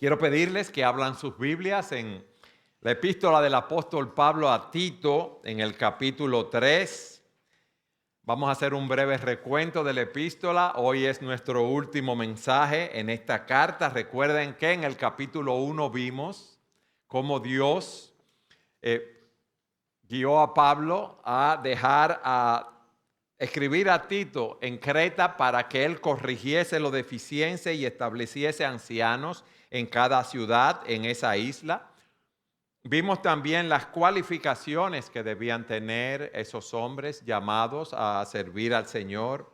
Quiero pedirles que abran sus Biblias en la epístola del apóstol Pablo a Tito, en el capítulo 3. Vamos a hacer un breve recuento de la epístola. Hoy es nuestro último mensaje en esta carta. Recuerden que en el capítulo 1 vimos cómo Dios guió a Pablo a escribir a Tito en Creta para que él corrigiese lo deficiente y estableciese ancianos en cada ciudad en esa isla. Vimos también las cualificaciones que debían tener esos hombres llamados a servir al Señor.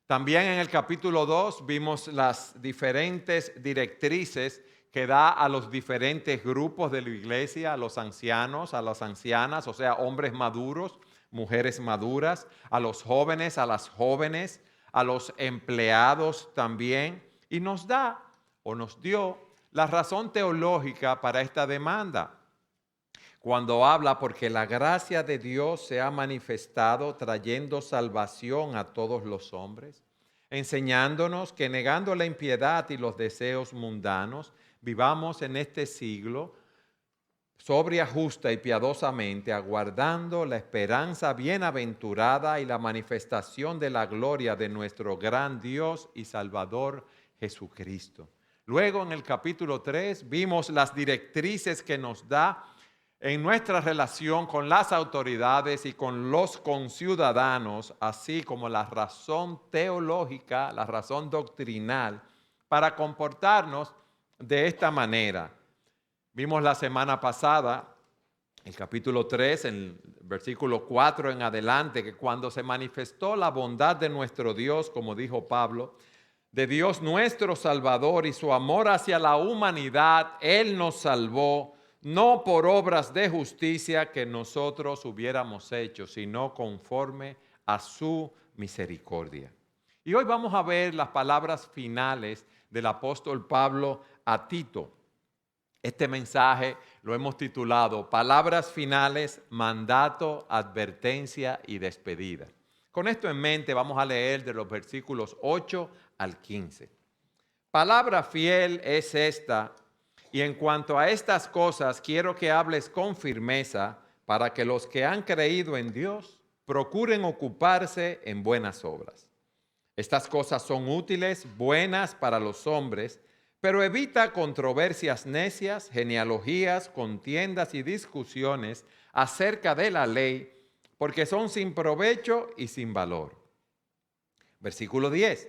También en el capítulo 2 vimos las diferentes directrices que da a los diferentes grupos de la iglesia, a los ancianos, a las ancianas, o sea, hombres maduros, mujeres maduras, a los jóvenes, a las jóvenes, a los empleados también. Y nos dio la razón teológica para esta demanda. Cuando habla, porque la gracia de Dios se ha manifestado trayendo salvación a todos los hombres, enseñándonos que negando la impiedad y los deseos mundanos, vivamos en este siglo sobria, justa y piadosamente, aguardando la esperanza bienaventurada y la manifestación de la gloria de nuestro gran Dios y Salvador Jesucristo. Luego en el capítulo 3 vimos las directrices que nos da en nuestra relación con las autoridades y con los conciudadanos, así como la razón teológica, la razón doctrinal para comportarnos de esta manera. Vimos la semana pasada, el capítulo 3, en el versículo 4 en adelante, que cuando se manifestó la bondad de nuestro Dios, como dijo Pablo, de Dios nuestro Salvador y su amor hacia la humanidad, Él nos salvó, no por obras de justicia que nosotros hubiéramos hecho, sino conforme a su misericordia. Y hoy vamos a ver las palabras finales del apóstol Pablo a Tito. Este mensaje lo hemos titulado Palabras finales, mandato, advertencia y despedida. Con esto en mente vamos a leer de los versículos 8 al 15. Palabra fiel es esta, y en cuanto a estas cosas quiero que hables con firmeza para que los que han creído en Dios procuren ocuparse en buenas obras. Estas cosas son útiles, buenas para los hombres, pero evita controversias necias, genealogías, contiendas y discusiones acerca de la ley, porque son sin provecho y sin valor. Versículo 10.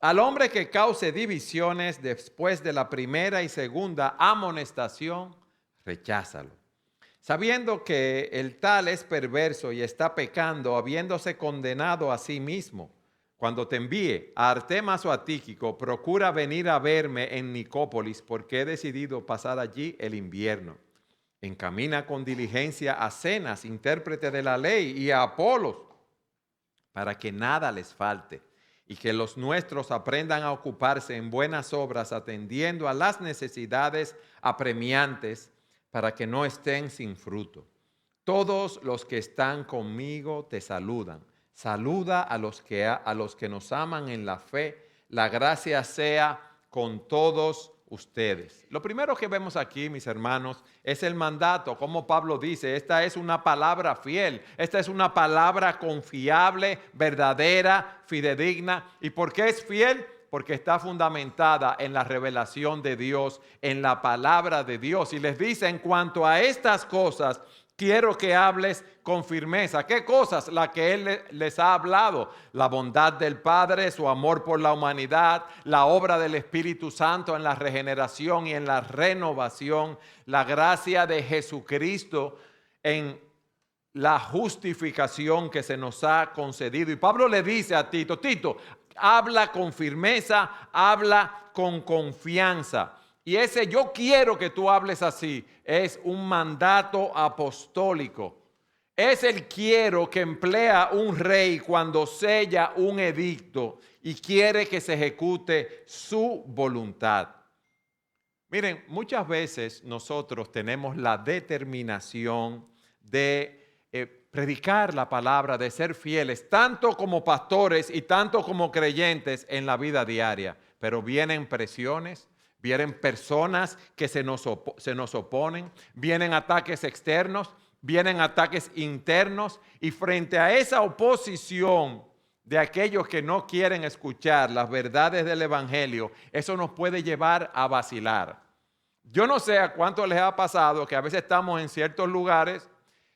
Al hombre que cause divisiones después de la primera y segunda amonestación, recházalo, sabiendo que el tal es perverso y está pecando, habiéndose condenado a sí mismo. Cuando te envíe a Artemas o a Tíquico, procura venir a verme en Nicópolis, porque he decidido pasar allí el invierno. Encamina con diligencia a Zenas, intérprete de la ley, y a Apolos, para que nada les falte, y que los nuestros aprendan a ocuparse en buenas obras, atendiendo a las necesidades apremiantes, para que no estén sin fruto. Todos los que están conmigo te saludan. Saluda a los que nos aman en la fe. La gracia sea con todos ustedes. Lo primero que vemos aquí, mis hermanos, es el mandato. Como Pablo dice, esta es una palabra fiel, esta es una palabra confiable, verdadera, fidedigna. ¿Y por qué es fiel? Porque está fundamentada en la revelación de Dios, en la palabra de Dios. Y les dice, en cuanto a estas cosas, quiero que hables con firmeza. ¿Qué cosas? Las que Él les ha hablado. La bondad del Padre, su amor por la humanidad, la obra del Espíritu Santo en la regeneración y en la renovación, la gracia de Jesucristo en la justificación que se nos ha concedido. Y Pablo le dice a Tito, Tito, habla con firmeza, habla con confianza. Y ese yo quiero que tú hables así es un mandato apostólico. Es el quiero que emplea un rey cuando sella un edicto y quiere que se ejecute su voluntad. Miren, muchas veces nosotros tenemos la determinación de predicar la palabra, de ser fieles, tanto como pastores y tanto como creyentes en la vida diaria. Pero vienen presiones, vienen personas que se nos oponen, vienen ataques externos, vienen ataques internos, y frente a esa oposición de aquellos que no quieren escuchar las verdades del Evangelio, eso nos puede llevar a vacilar. Yo no sé a cuánto les ha pasado que a veces estamos en ciertos lugares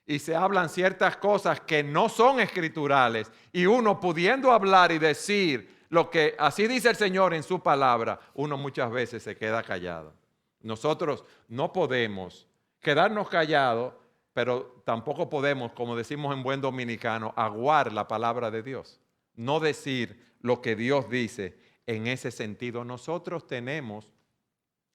y se hablan ciertas cosas que no son escriturales, y uno pudiendo hablar y decir lo que así dice el Señor en su palabra, uno muchas veces se queda callado. Nosotros no podemos quedarnos callados, pero tampoco podemos, como decimos en buen dominicano, aguar la palabra de Dios. No decir lo que Dios dice en ese sentido. Nosotros tenemos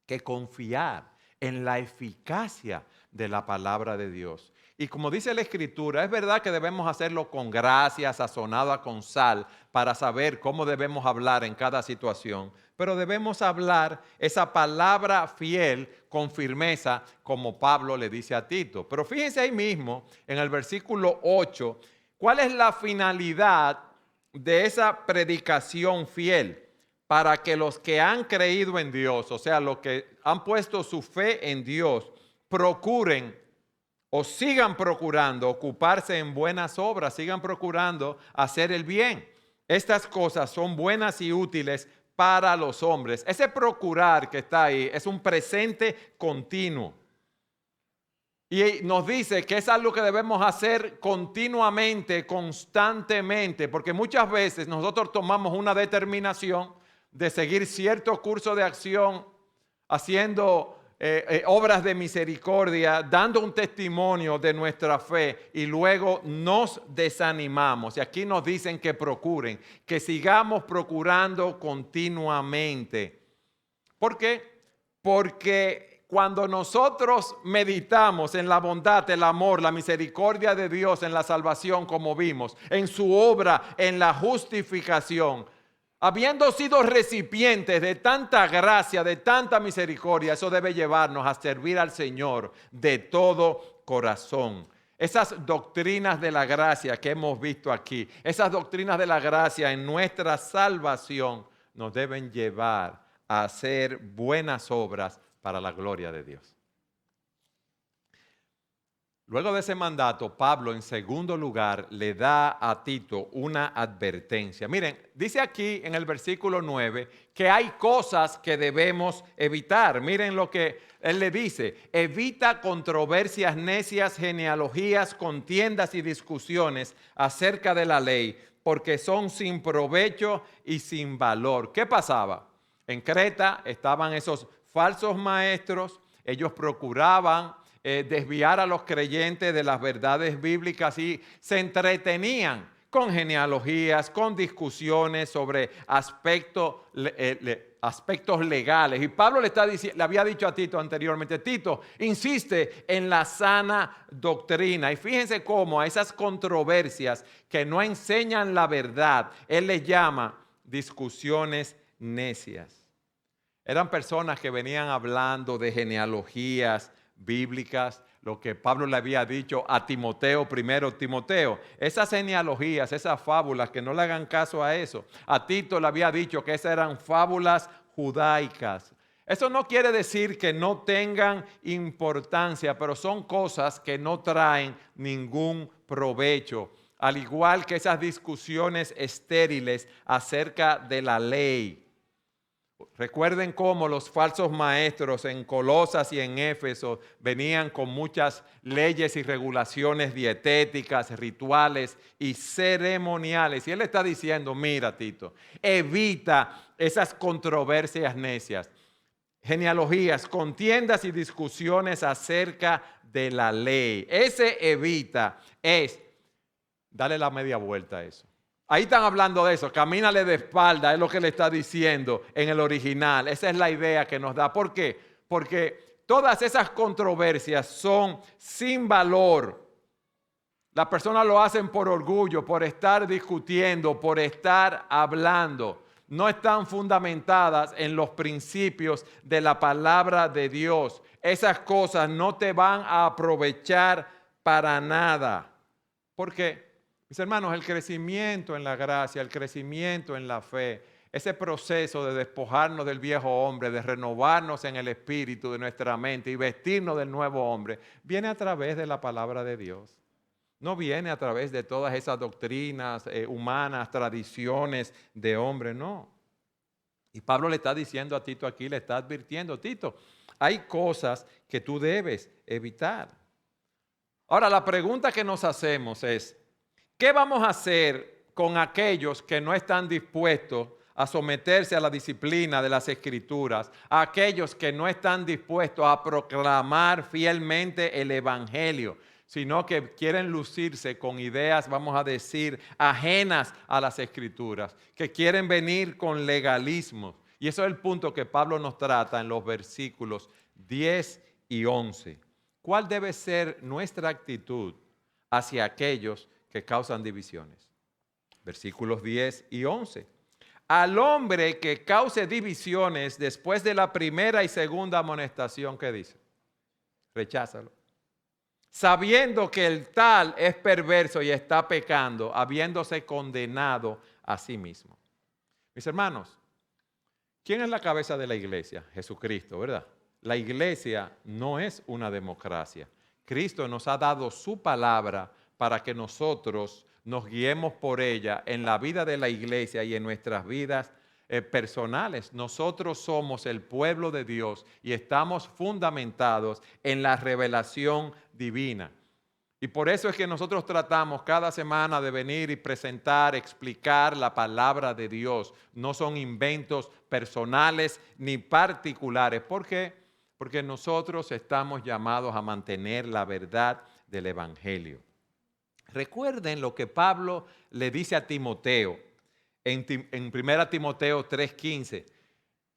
que confiar en la eficacia de la palabra de Dios. Y como dice la Escritura, es verdad que debemos hacerlo con gracia, sazonada con sal, para saber cómo debemos hablar en cada situación. Pero debemos hablar esa palabra fiel con firmeza, como Pablo le dice a Tito. Pero fíjense ahí mismo, en el versículo 8, ¿cuál es la finalidad de esa predicación fiel? Para que los que han creído en Dios, o sea, los que han puesto su fe en Dios, procuren o sigan procurando ocuparse en buenas obras, sigan procurando hacer el bien. Estas cosas son buenas y útiles para los hombres. Ese procurar que está ahí es un presente continuo. Y nos dice que es algo que debemos hacer continuamente, constantemente, porque muchas veces nosotros tomamos una determinación de seguir cierto curso de acción, haciendo obras de misericordia, dando un testimonio de nuestra fe, y luego nos desanimamos. Y aquí nos dicen que procuren, que sigamos procurando continuamente. ¿Por qué? Porque cuando nosotros meditamos en la bondad, el amor, la misericordia de Dios en la salvación, como vimos, en su obra, en la justificación, habiendo sido recipientes de tanta gracia, de tanta misericordia, eso debe llevarnos a servir al Señor de todo corazón. Esas doctrinas de la gracia que hemos visto aquí, esas doctrinas de la gracia en nuestra salvación, nos deben llevar a hacer buenas obras para la gloria de Dios. Luego de ese mandato, Pablo, en segundo lugar, le da a Tito una advertencia. Miren, dice aquí en el versículo 9 que hay cosas que debemos evitar. Miren lo que él le dice: evita controversias necias, genealogías, contiendas y discusiones acerca de la ley, porque son sin provecho y sin valor. ¿Qué pasaba? En Creta estaban esos falsos maestros, ellos procuraban desviar a los creyentes de las verdades bíblicas y se entretenían con genealogías, con discusiones sobre aspectos legales. Y Pablo le había dicho a Tito anteriormente: Tito, insiste en la sana doctrina. Y fíjense cómo a esas controversias que no enseñan la verdad, él les llama discusiones necias. Eran personas que venían hablando de genealogías bíblicas, lo que Pablo le había dicho a Timoteo, primero Timoteo, esas genealogías, esas fábulas, que no le hagan caso a eso. A Tito le había dicho que esas eran fábulas judaicas. Eso no quiere decir que no tengan importancia, pero son cosas que no traen ningún provecho, al igual que esas discusiones estériles acerca de la ley. Recuerden cómo los falsos maestros en Colosas y en Éfeso venían con muchas leyes y regulaciones dietéticas, rituales y ceremoniales. Y él está diciendo: mira, Tito, evita esas controversias necias, genealogías, contiendas y discusiones acerca de la ley. Ese evita es darle la media vuelta a eso. Ahí están hablando de eso, camínale de espalda, es lo que le está diciendo en el original. Esa es la idea que nos da. ¿Por qué? Porque todas esas controversias son sin valor. Las personas lo hacen por orgullo, por estar discutiendo, por estar hablando. No están fundamentadas en los principios de la palabra de Dios. Esas cosas no te van a aprovechar para nada. ¿Por qué? Mis hermanos, el crecimiento en la gracia, el crecimiento en la fe, ese proceso de despojarnos del viejo hombre, de renovarnos en el espíritu de nuestra mente y vestirnos del nuevo hombre, viene a través de la palabra de Dios. No viene a través de todas esas doctrinas humanas, tradiciones de hombre, no. Y Pablo le está diciendo a Tito aquí, le está advirtiendo, Tito, hay cosas que tú debes evitar. Ahora, la pregunta que nos hacemos es, ¿qué vamos a hacer con aquellos que no están dispuestos a someterse a la disciplina de las Escrituras? A aquellos que no están dispuestos a proclamar fielmente el Evangelio, sino que quieren lucirse con ideas, vamos a decir, ajenas a las Escrituras, que quieren venir con legalismo. Y eso es el punto que Pablo nos trata en los versículos 10 y 11. ¿Cuál debe ser nuestra actitud hacia aquellos que causan divisiones? Versículos 10 y 11. Al hombre que cause divisiones después de la primera y segunda amonestación, ¿qué dice? Recházalo. Sabiendo que el tal es perverso y está pecando, habiéndose condenado a sí mismo. Mis hermanos, ¿quién es la cabeza de la iglesia? Jesucristo, ¿verdad? La iglesia no es una democracia. Cristo nos ha dado su palabra para que nosotros nos guiemos por ella en la vida de la iglesia y en nuestras vidas personales. Nosotros somos el pueblo de Dios y estamos fundamentados en la revelación divina. Y por eso es que nosotros tratamos cada semana de venir y presentar, explicar la palabra de Dios. No son inventos personales ni particulares. ¿Por qué? Porque nosotros estamos llamados a mantener la verdad del Evangelio. Recuerden lo que Pablo le dice a Timoteo en 1 Timoteo 3:15.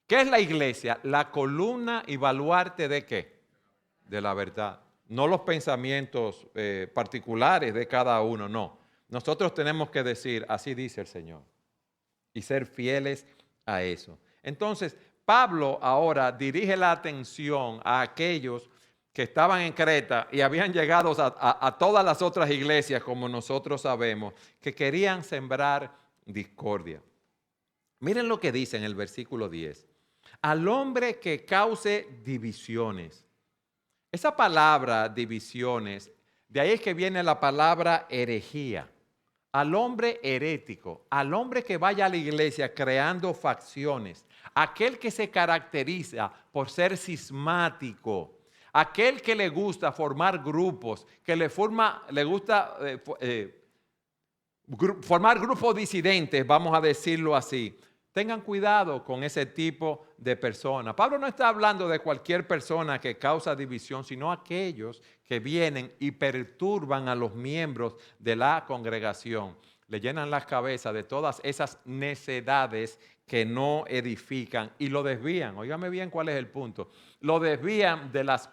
¿Qué es la iglesia? La columna y baluarte ¿de qué? De la verdad. No los pensamientos particulares de cada uno, no. Nosotros tenemos que decir, así dice el Señor, y ser fieles a eso. Entonces, Pablo ahora dirige la atención a aquellos que estaban en Creta y habían llegado a todas las otras iglesias, como nosotros sabemos, que querían sembrar discordia. Miren lo que dice en el versículo 10. Al hombre que cause divisiones. Esa palabra divisiones, de ahí es que viene la palabra herejía. Al hombre herético, al hombre que vaya a la iglesia creando facciones, aquel que se caracteriza por ser cismático, aquel que le gusta formar grupos, que le gusta formar grupos disidentes, vamos a decirlo así. Tengan cuidado con ese tipo de personas. Pablo no está hablando de cualquier persona que causa división, sino aquellos que vienen y perturban a los miembros de la congregación. Le llenan las cabezas de todas esas necedades que no edifican y lo desvían. Óigame bien cuál es el punto. Lo desvían de las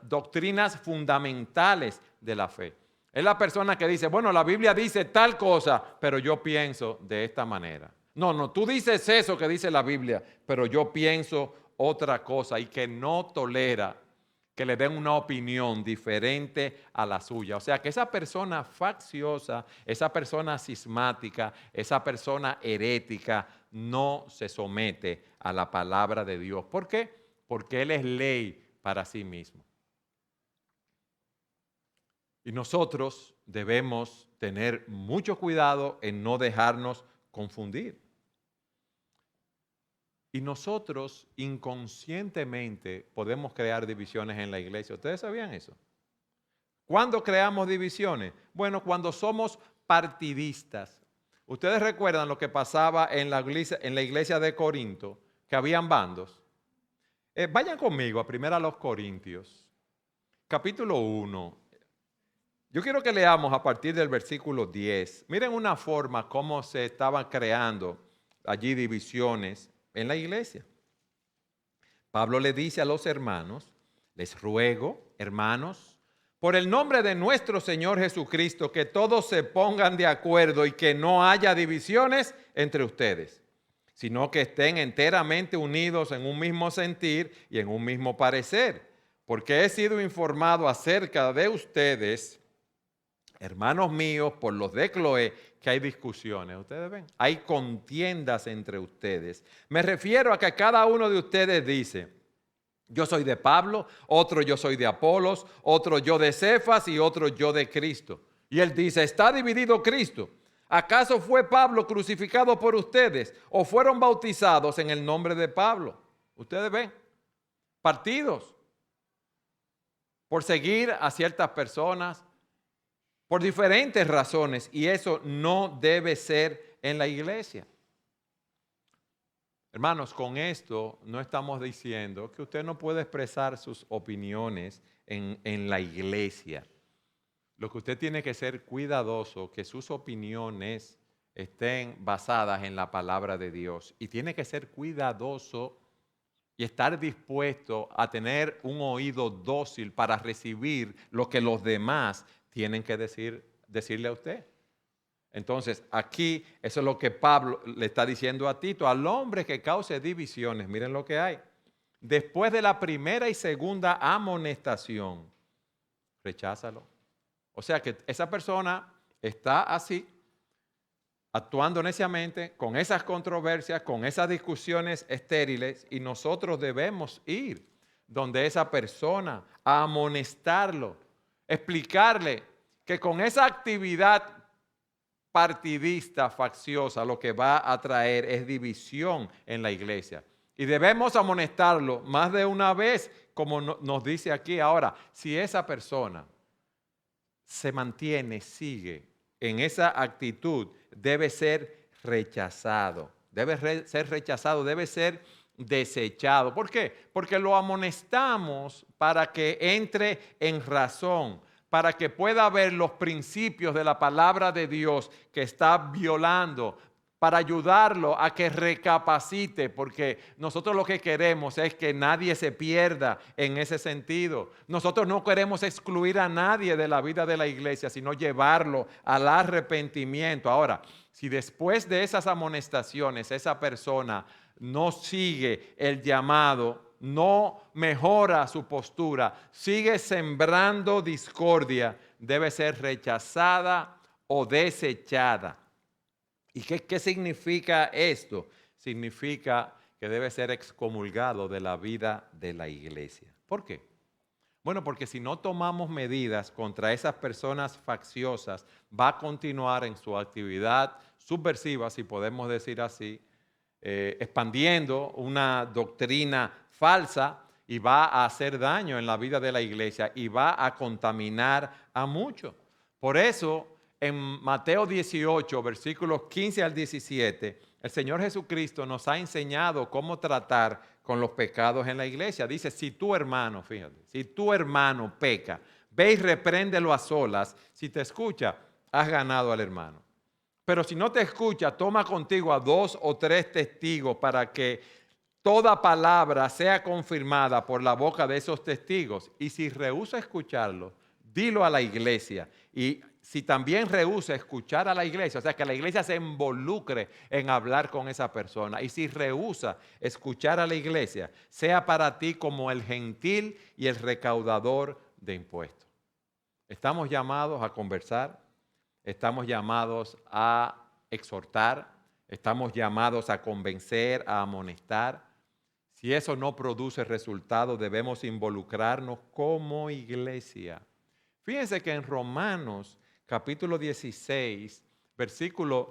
doctrinas fundamentales de la fe. Es la persona que dice, bueno, la Biblia dice tal cosa, pero yo pienso de esta manera. No, tú dices eso que dice la Biblia, pero yo pienso otra cosa y que no tolera que le den una opinión diferente a la suya. O sea, que esa persona facciosa, esa persona cismática, esa persona herética no se somete a la palabra de Dios. ¿Por qué? Porque Él es ley para sí mismo. Y nosotros debemos tener mucho cuidado en no dejarnos confundir. Y nosotros inconscientemente podemos crear divisiones en la iglesia. ¿Ustedes sabían eso? ¿Cuándo creamos divisiones? Bueno, cuando somos partidistas. ¿Ustedes recuerdan lo que pasaba en la iglesia de Corinto? Que habían bandos. Vayan conmigo a 1 Corintios, capítulo 1. Yo quiero que leamos a partir del versículo 10. Miren una forma cómo se estaban creando allí divisiones en la iglesia. Pablo le dice a los hermanos, les ruego, hermanos, por el nombre de nuestro Señor Jesucristo, que todos se pongan de acuerdo y que no haya divisiones entre ustedes, sino que estén enteramente unidos en un mismo sentir y en un mismo parecer, porque he sido informado acerca de ustedes, hermanos míos, por los de Cloé, que hay discusiones, ustedes ven, hay contiendas entre ustedes. Me refiero a que cada uno de ustedes dice, yo soy de Pablo, otro yo soy de Apolos, otro yo de Cefas y otro yo de Cristo. Y él dice, ¿está dividido Cristo? ¿Acaso fue Pablo crucificado por ustedes o fueron bautizados en el nombre de Pablo? Ustedes ven, partidos por seguir a ciertas personas, por diferentes razones, y eso no debe ser en la iglesia. Hermanos, con esto no estamos diciendo que usted no puede expresar sus opiniones en la iglesia. Lo que usted tiene que ser cuidadoso, que sus opiniones estén basadas en la palabra de Dios. Y tiene que ser cuidadoso y estar dispuesto a tener un oído dócil para recibir lo que los demás tienen que decirle a usted. Entonces, aquí eso es lo que Pablo le está diciendo a Tito, al hombre que cause divisiones. Miren lo que hay. Después de la primera y segunda amonestación, recházalo. O sea que esa persona está así, actuando neciamente, con esas controversias, con esas discusiones estériles, y nosotros debemos ir donde esa persona a amonestarlo, explicarle que con esa actividad partidista, facciosa, lo que va a traer es división en la iglesia. Y debemos amonestarlo más de una vez, como nos dice aquí. Ahora, si esa persona se mantiene, sigue en esa actitud, debe ser rechazado. Debe ser rechazado, debe ser desechado. ¿Por qué? Porque lo amonestamos para que entre en razón, para que pueda ver los principios de la palabra de Dios que está violando, para ayudarlo a que recapacite, porque nosotros lo que queremos es que nadie se pierda en ese sentido. Nosotros no queremos excluir a nadie de la vida de la iglesia, sino llevarlo al arrepentimiento. Ahora, si después de esas amonestaciones esa persona no sigue el llamado, no mejora su postura, sigue sembrando discordia, debe ser rechazada o desechada. ¿Y qué significa esto? Significa que debe ser excomulgado de la vida de la iglesia. ¿Por qué? Bueno, porque si no tomamos medidas contra esas personas facciosas, va a continuar en su actividad subversiva, si podemos decir así, expandiendo una doctrina falsa, y va a hacer daño en la vida de la iglesia y va a contaminar a muchos. Por eso, en Mateo 18, versículos 15 al 17, el Señor Jesucristo nos ha enseñado cómo tratar con los pecados en la iglesia. Dice, si tu hermano, fíjate, si tu hermano peca, ve y repréndelo a solas. Si te escucha, has ganado al hermano. Pero si no te escucha, toma contigo a 2 o 3 testigos para que toda palabra sea confirmada por la boca de esos testigos. Y si rehúsa escucharlo, dilo a la iglesia. Y si también rehúsa escuchar a la iglesia, o sea, que la iglesia se involucre en hablar con esa persona. Y si rehúsa escuchar a la iglesia, sea para ti como el gentil y el recaudador de impuestos. Estamos llamados a conversar. Estamos llamados a exhortar, estamos llamados a convencer, a amonestar. Si eso no produce resultado, debemos involucrarnos como iglesia. Fíjense que en Romanos capítulo 16, versículos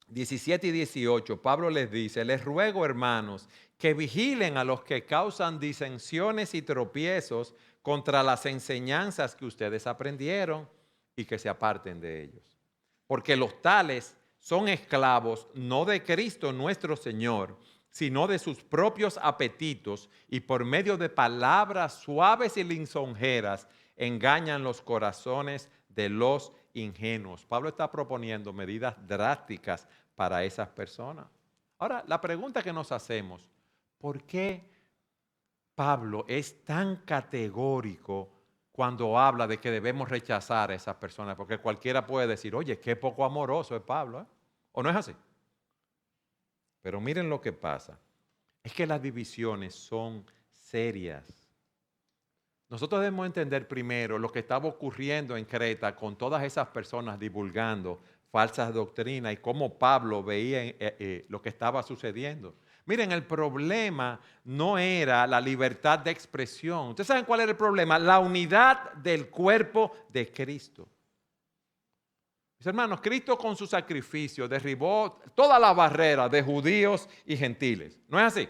17 y 18, Pablo les dice, les ruego, hermanos, que vigilen a los que causan disensiones y tropiezos contra las enseñanzas que ustedes aprendieron, y que se aparten de ellos. Porque los tales son esclavos no de Cristo nuestro Señor, sino de sus propios apetitos, y por medio de palabras suaves y lisonjeras engañan los corazones de los ingenuos. Pablo está proponiendo medidas drásticas para esas personas. Ahora, la pregunta que nos hacemos, ¿por qué Pablo es tan categórico cuando habla de que debemos rechazar a esas personas? Porque cualquiera puede decir, oye, qué poco amoroso es Pablo, ¿eh? ¿O no es así? Pero miren lo que pasa. Es que las divisiones son serias. Nosotros debemos entender primero lo que estaba ocurriendo en Creta con todas esas personas divulgando falsas doctrinas y cómo Pablo veía lo que estaba sucediendo. Miren, el problema no era la libertad de expresión. ¿Ustedes saben cuál era el problema? La unidad del cuerpo de Cristo. Mis hermanos, Cristo con su sacrificio derribó toda la barrera de judíos y gentiles. ¿No es así?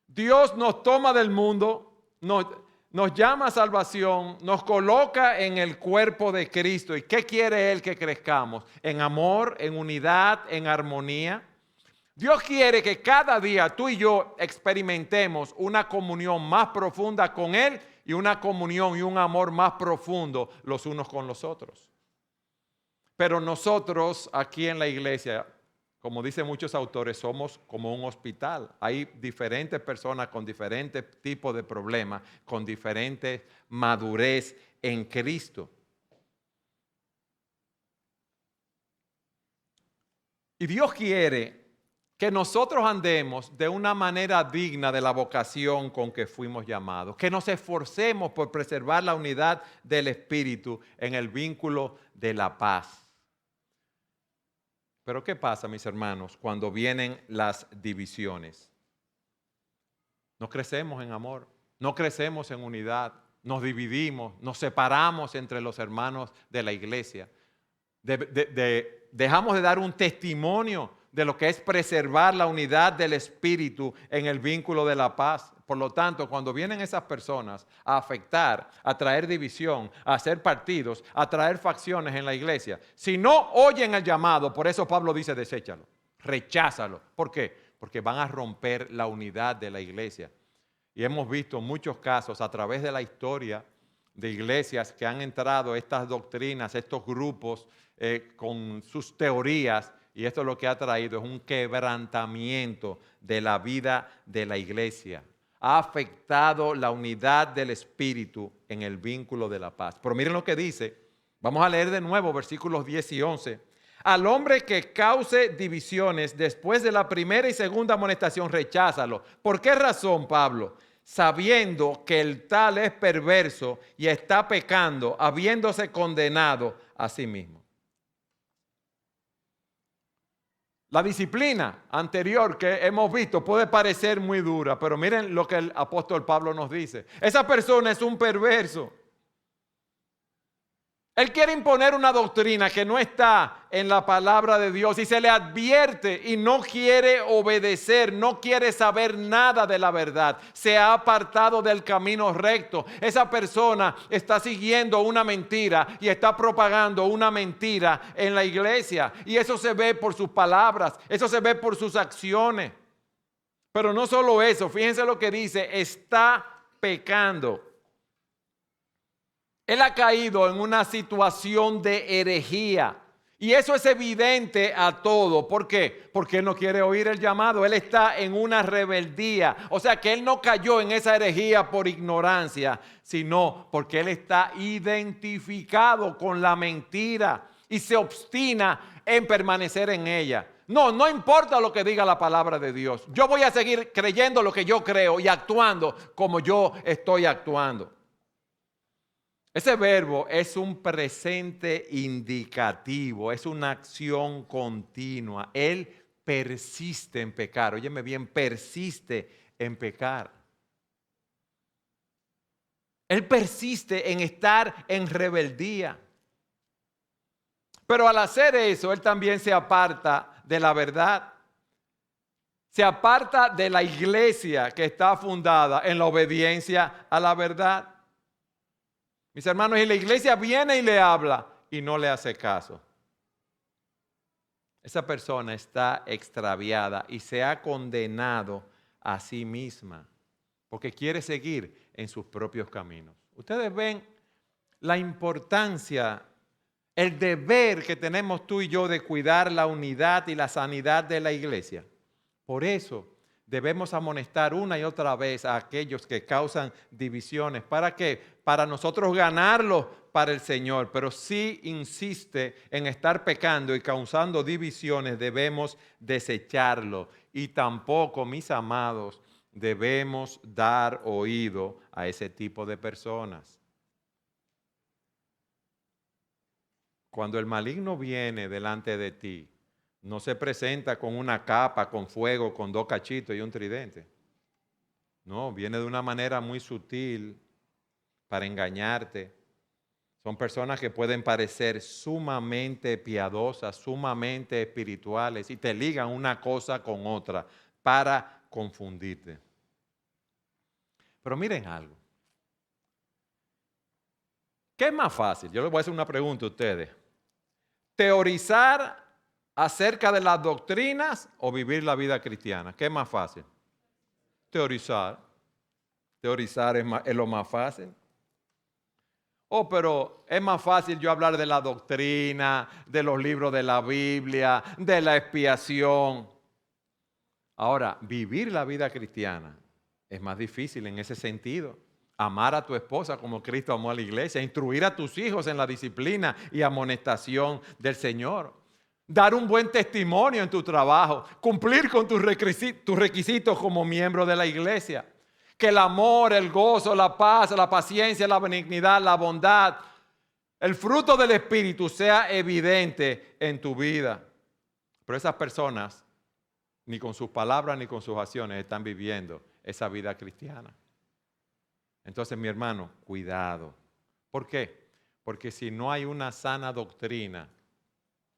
Dios nos toma del mundo, nos llama a salvación, nos coloca en el cuerpo de Cristo. ¿Y qué quiere Él que crezcamos? En amor, en unidad, en armonía. Dios quiere que cada día tú y yo experimentemos una comunión más profunda con Él y una comunión y un amor más profundo los unos con los otros. Pero nosotros aquí en la iglesia, como dicen muchos autores, somos como un hospital. Hay diferentes personas con diferentes tipos de problemas, con diferentes madurez en Cristo. Y Dios quiere que nosotros andemos de una manera digna de la vocación con que fuimos llamados, que nos esforcemos por preservar la unidad del Espíritu en el vínculo de la paz. Pero ¿qué pasa, mis hermanos, cuando vienen las divisiones? No crecemos en amor, no crecemos en unidad, nos dividimos, nos separamos entre los hermanos de la iglesia. Dejamos de dar un testimonio de lo que es preservar la unidad del Espíritu en el vínculo de la paz. Por lo tanto, cuando vienen esas personas a afectar, a traer división, a hacer partidos, a traer facciones en la iglesia, si no oyen el llamado, por eso Pablo dice deséchalo, recházalo. ¿Por qué? Porque van a romper la unidad de la iglesia. Y hemos visto muchos casos a través de la historia de iglesias que han entrado estas doctrinas, estos grupos con sus teorías, y esto lo que ha traído es un quebrantamiento de la vida de la iglesia. Ha afectado la unidad del Espíritu en el vínculo de la paz. Pero miren lo que dice, vamos a leer de nuevo versículos 10 y 11. Al hombre que cause divisiones después de la primera y segunda amonestación, recházalo. ¿Por qué razón, Pablo? Sabiendo que el tal es perverso y está pecando, habiéndose condenado a sí mismo. La disciplina anterior que hemos visto puede parecer muy dura, pero miren lo que el apóstol Pablo nos dice. Esa persona es un perverso. Él quiere imponer una doctrina que no está en la palabra de Dios y se le advierte y no quiere obedecer, no quiere saber nada de la verdad. Se ha apartado del camino recto. Esa persona está siguiendo una mentira y está propagando una mentira en la iglesia. Y eso se ve por sus palabras, eso se ve por sus acciones. Pero no solo eso, fíjense lo que dice, está pecando. Él ha caído en una situación de herejía. Y eso es evidente a todo. ¿Por qué? Porque él no quiere oír el llamado. Él está en una rebeldía. O sea que él no cayó en esa herejía por ignorancia, sino porque él está identificado con la mentira y se obstina en permanecer en ella. No importa lo que diga la palabra de Dios. Yo voy a seguir creyendo lo que yo creo y actuando como yo estoy actuando. Ese verbo es un presente indicativo, es una acción continua. Él persiste en pecar. Óyeme bien, persiste en pecar. Él persiste en estar en rebeldía. Pero al hacer eso, él también se aparta de la verdad. Se aparta de la iglesia que está fundada en la obediencia a la verdad. Mis hermanos, y la iglesia viene y le habla y no le hace caso. Esa persona está extraviada y se ha condenado a sí misma porque quiere seguir en sus propios caminos. Ustedes ven la importancia, el deber que tenemos tú y yo de cuidar la unidad y la sanidad de la iglesia. Por eso debemos amonestar una y otra vez a aquellos que causan divisiones. ¿Para qué? Para nosotros ganarlos para el Señor. Pero si insiste en estar pecando y causando divisiones, debemos desecharlo. Y tampoco, mis amados, debemos dar oído a ese tipo de personas. Cuando el maligno viene delante de ti, no se presenta con una capa, con fuego, con 2 cachitos y un tridente. No, viene de una manera muy sutil para engañarte. Son personas que pueden parecer sumamente piadosas, sumamente espirituales y te ligan una cosa con otra para confundirte. Pero miren algo. ¿Qué es más fácil? Yo les voy a hacer una pregunta a ustedes. ¿Teorizar acerca de las doctrinas o vivir la vida cristiana? ¿Qué es más fácil? Teorizar. Teorizar es lo más fácil. Oh, pero es más fácil yo hablar de la doctrina, de los libros de la Biblia, de la expiación. Ahora, vivir la vida cristiana es más difícil en ese sentido. Amar a tu esposa como Cristo amó a la iglesia, instruir a tus hijos en la disciplina y amonestación del Señor, dar un buen testimonio en tu trabajo, cumplir con tus requisitos como miembro de la iglesia. Que el amor, el gozo, la paz, la paciencia, la benignidad, la bondad, el fruto del Espíritu sea evidente en tu vida. Pero esas personas, ni con sus palabras ni con sus acciones, están viviendo esa vida cristiana. Entonces, mi hermano, cuidado. ¿Por qué? Porque si no hay una sana doctrina,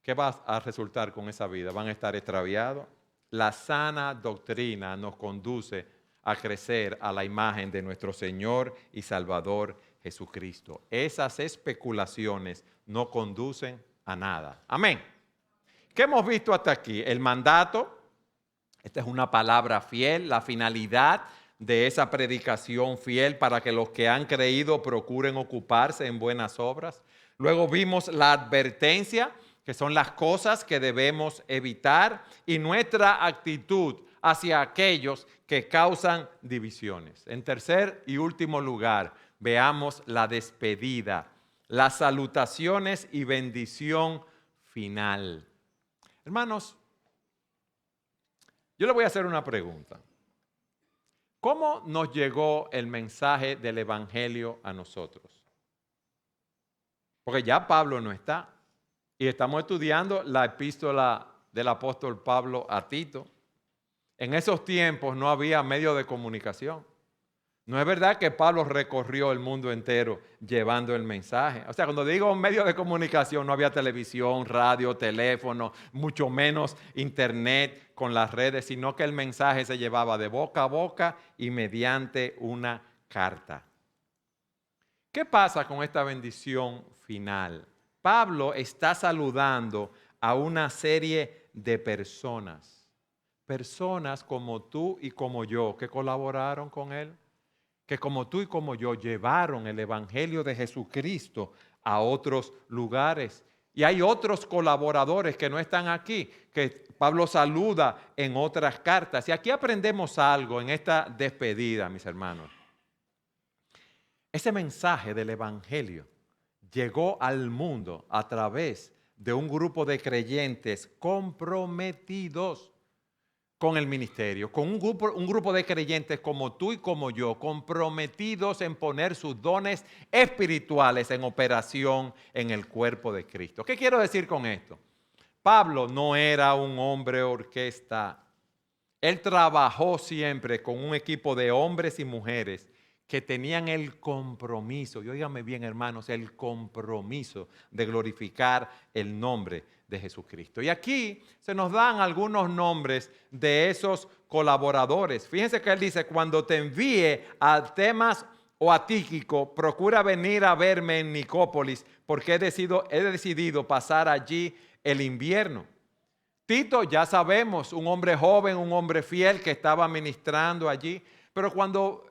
¿qué va a resultar con esa vida? ¿Van a estar extraviados? La sana doctrina nos conduce a crecer a la imagen de nuestro Señor y Salvador Jesucristo. Esas especulaciones no conducen a nada. Amén. ¿Qué hemos visto hasta aquí? El mandato, esta es una palabra fiel, la finalidad de esa predicación fiel para que los que han creído procuren ocuparse en buenas obras. Luego vimos la advertencia, que son las cosas que debemos evitar, y nuestra actitud hacia aquellos que causan divisiones. En tercer y último lugar, veamos la despedida, las salutaciones y bendición final. Hermanos, yo le voy a hacer una pregunta. ¿Cómo nos llegó el mensaje del Evangelio a nosotros? Porque ya Pablo no está. Y estamos estudiando la epístola del apóstol Pablo a Tito. En esos tiempos no había medio de comunicación. No es verdad que Pablo recorrió el mundo entero llevando el mensaje. O sea, cuando digo medio de comunicación, no había televisión, radio, teléfono, mucho menos internet con las redes, sino que el mensaje se llevaba de boca a boca y mediante una carta. ¿Qué pasa con esta bendición final? Pablo está saludando a una serie de personas como tú y como yo, que colaboraron con él, que como tú y como yo llevaron el Evangelio de Jesucristo a otros lugares. Y hay otros colaboradores que no están aquí, que Pablo saluda en otras cartas. Y aquí aprendemos algo en esta despedida, mis hermanos. Ese mensaje del Evangelio llegó al mundo a través de un grupo de creyentes comprometidos con el ministerio, con un grupo de creyentes como tú y como yo, comprometidos en poner sus dones espirituales en operación en el cuerpo de Cristo. ¿Qué quiero decir con esto? Pablo no era un hombre orquesta. Él trabajó siempre con un equipo de hombres y mujeres que tenían el compromiso, y óigame bien hermanos, el compromiso de glorificar el nombre de Jesucristo. Y aquí se nos dan algunos nombres de esos colaboradores. Fíjense que él dice, cuando te envíe a Temas o a Tíquico, procura venir a verme en Nicópolis, porque he decidido pasar allí el invierno. Tito, ya sabemos, un hombre joven, un hombre fiel que estaba ministrando allí, pero cuando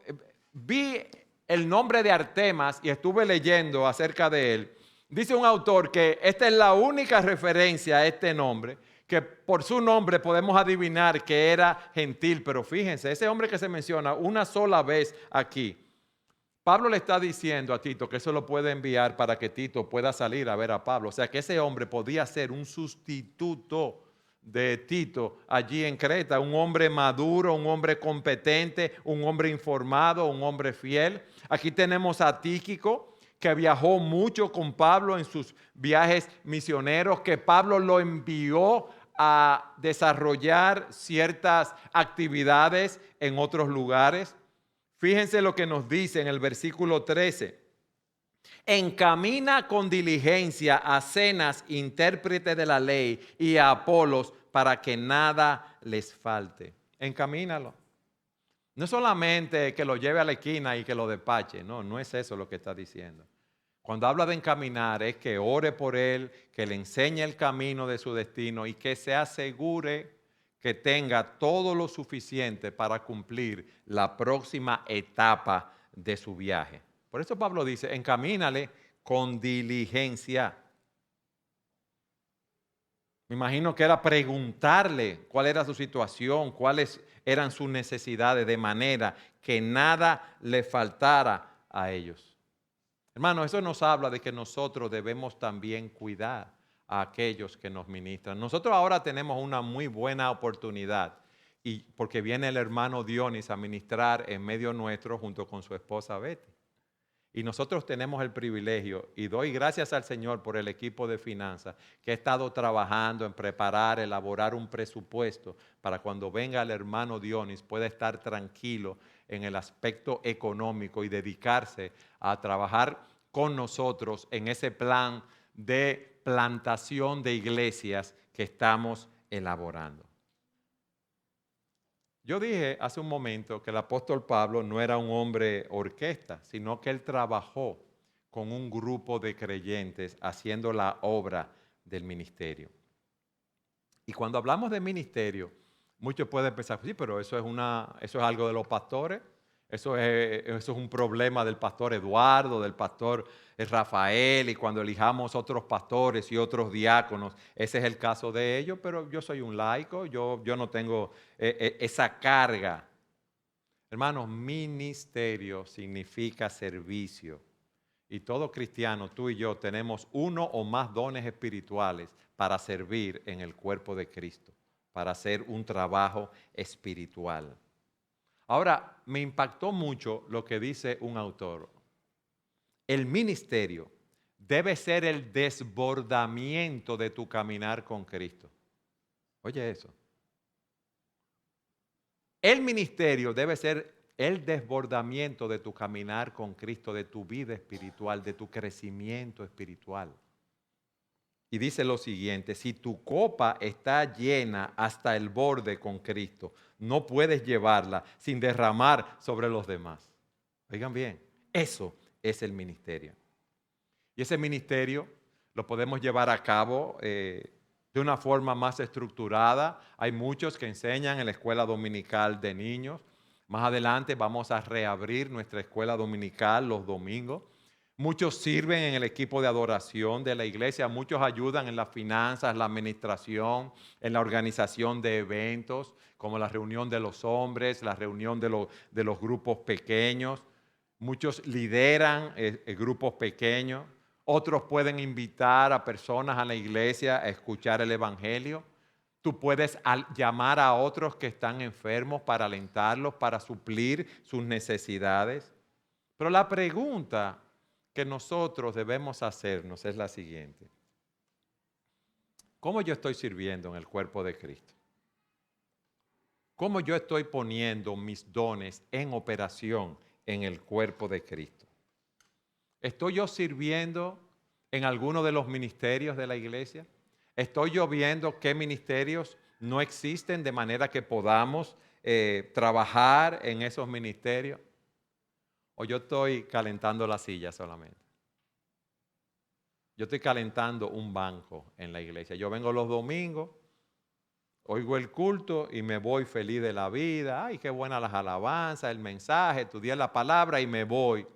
vi el nombre de Artemas y estuve leyendo acerca de él, dice un autor que esta es la única referencia a este nombre, que por su nombre podemos adivinar que era gentil, pero fíjense, ese hombre que se menciona una sola vez aquí, Pablo le está diciendo a Tito que eso lo puede enviar para que Tito pueda salir a ver a Pablo, o sea que ese hombre podía ser un sustituto de Tito allí en Creta, un hombre maduro, un hombre competente, un hombre informado, un hombre fiel. Aquí tenemos a Tíquico, que viajó mucho con Pablo en sus viajes misioneros, que Pablo lo envió a desarrollar ciertas actividades en otros lugares. Fíjense lo que nos dice en el versículo 13. Encamina con diligencia a Zenas, intérprete de la ley, y a Apolos, para que nada les falte. Encamínalo. No solamente que lo lleve a la esquina y que lo despache, no es eso lo que está diciendo. Cuando habla de encaminar es que ore por él, que le enseñe el camino de su destino y que se asegure que tenga todo lo suficiente para cumplir la próxima etapa de su viaje. Por eso Pablo dice, encamínale con diligencia. Me imagino que era preguntarle cuál era su situación, cuáles eran sus necesidades, de manera que nada le faltara a ellos. Hermano, eso nos habla de que nosotros debemos también cuidar a aquellos que nos ministran. Nosotros ahora tenemos una muy buena oportunidad, y porque viene el hermano Dionis a ministrar en medio nuestro junto con su esposa Betty. Y nosotros tenemos el privilegio, y doy gracias al Señor por el equipo de finanzas que ha estado trabajando en preparar, elaborar un presupuesto para cuando venga el hermano Dionis pueda estar tranquilo en el aspecto económico y dedicarse a trabajar con nosotros en ese plan de plantación de iglesias que estamos elaborando. Yo dije hace un momento que el apóstol Pablo no era un hombre orquesta, sino que él trabajó con un grupo de creyentes haciendo la obra del ministerio. Y cuando hablamos de ministerio, muchos pueden pensar, sí, pero eso es algo de los pastores, eso es un problema del pastor Eduardo, del pastor Rafael, y cuando elijamos otros pastores y otros diáconos, ese es el caso de ellos, pero yo soy un laico, yo no tengo esa carga. Hermanos, ministerio significa servicio. Y todo cristiano, tú y yo, tenemos uno o más dones espirituales para servir en el cuerpo de Cristo, para hacer un trabajo espiritual. Ahora, me impactó mucho lo que dice un autor. El ministerio debe ser el desbordamiento de tu caminar con Cristo. Oye eso. El ministerio debe ser el desbordamiento de tu caminar con Cristo, de tu vida espiritual, de tu crecimiento espiritual. Y dice lo siguiente, si tu copa está llena hasta el borde con Cristo, no puedes llevarla sin derramar sobre los demás. Oigan bien, eso es el ministerio. Y ese ministerio lo podemos llevar a cabo de una forma más estructurada. Hay muchos que enseñan en la escuela dominical de niños. Más adelante vamos a reabrir nuestra escuela dominical los domingos. Muchos sirven en el equipo de adoración de la iglesia, muchos ayudan en las finanzas, la administración, en la organización de eventos, como la reunión de los hombres, la reunión de los grupos pequeños. Muchos lideran grupos pequeños, otros pueden invitar a personas a la iglesia a escuchar el evangelio. Tú puedes llamar a otros que están enfermos para alentarlos, para suplir sus necesidades. Pero la pregunta que nosotros debemos hacernos es la siguiente. ¿Cómo yo estoy sirviendo en el cuerpo de Cristo? ¿Cómo yo estoy poniendo mis dones en operación en el cuerpo de Cristo? ¿Estoy yo sirviendo en alguno de los ministerios de la iglesia? ¿Estoy yo viendo qué ministerios no existen de manera que podamos trabajar en esos ministerios? ¿O yo estoy calentando la silla solamente? Yo estoy calentando un banco en la iglesia. Yo vengo los domingos, oigo el culto y me voy feliz de la vida. Ay, qué buenas las alabanzas, el mensaje, estudié la palabra y me voy.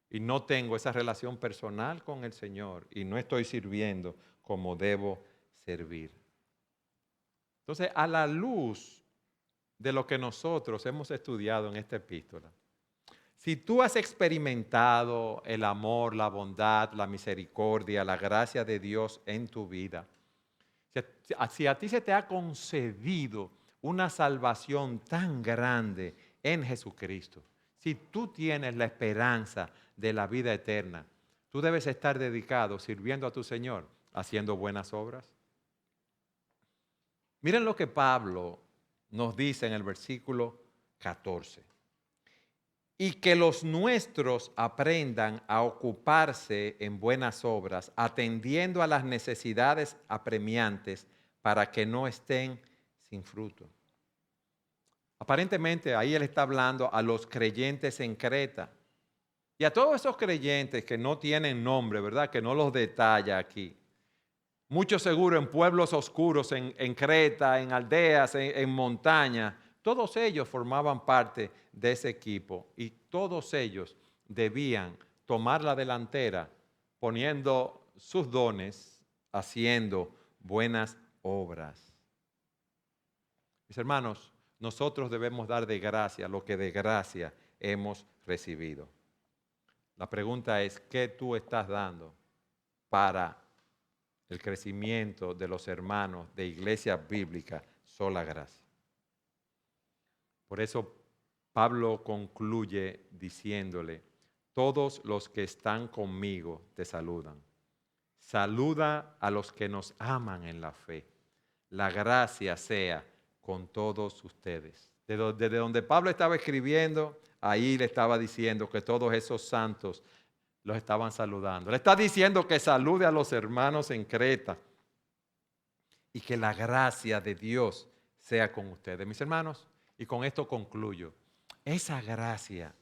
Y no tengo esa relación personal con el Señor y no estoy sirviendo como debo servir. Entonces, a la luz de lo que nosotros hemos estudiado en esta epístola, si tú has experimentado el amor, la bondad, la misericordia, la gracia de Dios en tu vida, si a ti se te ha concedido una salvación tan grande en Jesucristo, si tú tienes la esperanza de la vida eterna, Tú debes estar dedicado sirviendo a tu Señor, haciendo buenas obras. Miren lo que Pablo nos dice en el versículo 14. Y que los nuestros aprendan a ocuparse en buenas obras, atendiendo a las necesidades apremiantes para que no estén sin fruto. Aparentemente ahí él está hablando a los creyentes en Creta y a todos esos creyentes que no tienen nombre, ¿verdad? Que no los detalla aquí. Muchos seguro en pueblos oscuros, en Creta, en aldeas, en montañas. Todos ellos formaban parte de ese equipo y todos ellos debían tomar la delantera poniendo sus dones, haciendo buenas obras. Mis hermanos, nosotros debemos dar de gracia lo que de gracia hemos recibido. La pregunta es, ¿qué tú estás dando para el crecimiento de los hermanos de Iglesia Bíblica Sola Gracia? Por eso Pablo concluye diciéndole, todos los que están conmigo te saludan. Saluda a los que nos aman en la fe. La gracia sea con todos ustedes. Desde donde Pablo estaba escribiendo, ahí le estaba diciendo que todos esos santos los estaban saludando. Le está diciendo que salude a los hermanos en Creta y que la gracia de Dios sea con ustedes. Mis hermanos, y con esto concluyo. Esa gracia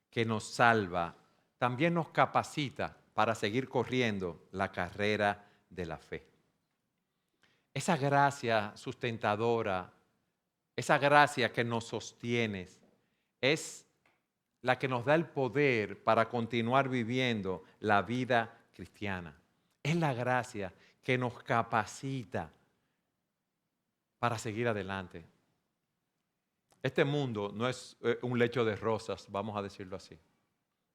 que nos salva también nos capacita para seguir corriendo la carrera de la fe. Esa gracia sustentadora, esa gracia que nos sostiene, es la que nos da el poder para continuar viviendo la vida cristiana. Es la gracia que nos capacita para seguir adelante. Este mundo no es un lecho de rosas, vamos a decirlo así.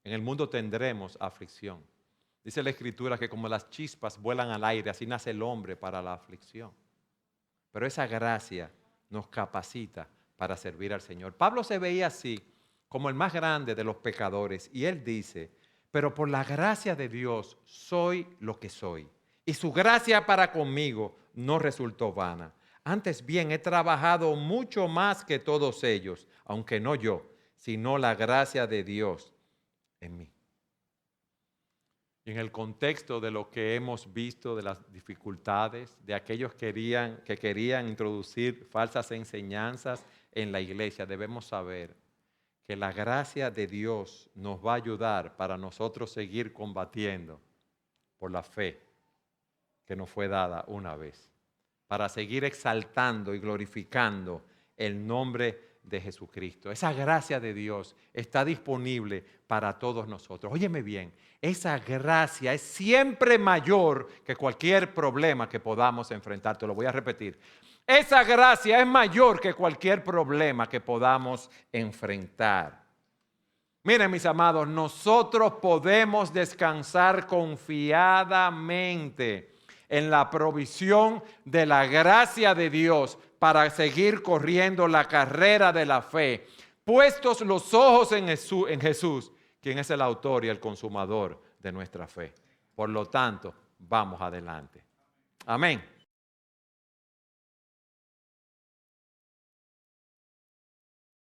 En el mundo tendremos aflicción. Dice la Escritura que como las chispas vuelan al aire, así nace el hombre para la aflicción. Pero esa gracia nos capacita para servir al Señor. Pablo se veía así, como el más grande de los pecadores. Y él dice, pero por la gracia de Dios soy lo que soy. Y su gracia para conmigo no resultó vana. Antes bien, he trabajado mucho más que todos ellos, aunque no yo, sino la gracia de Dios en mí. Y en el contexto de lo que hemos visto, de las dificultades, de aquellos que querían introducir falsas enseñanzas en la iglesia, debemos saber que la gracia de Dios nos va a ayudar para nosotros seguir combatiendo por la fe que nos fue dada una vez, para seguir exaltando y glorificando el nombre de Jesucristo. Esa gracia de Dios está disponible para todos nosotros. Óyeme bien, esa gracia es siempre mayor que cualquier problema que podamos enfrentar. Te lo voy a repetir. Esa gracia es mayor que cualquier problema que podamos enfrentar. Miren, mis amados, nosotros podemos descansar confiadamente en la provisión de la gracia de Dios para seguir corriendo la carrera de la fe, puestos los ojos en Jesús, quien es el autor y el consumador de nuestra fe. Por lo tanto, vamos adelante. Amén.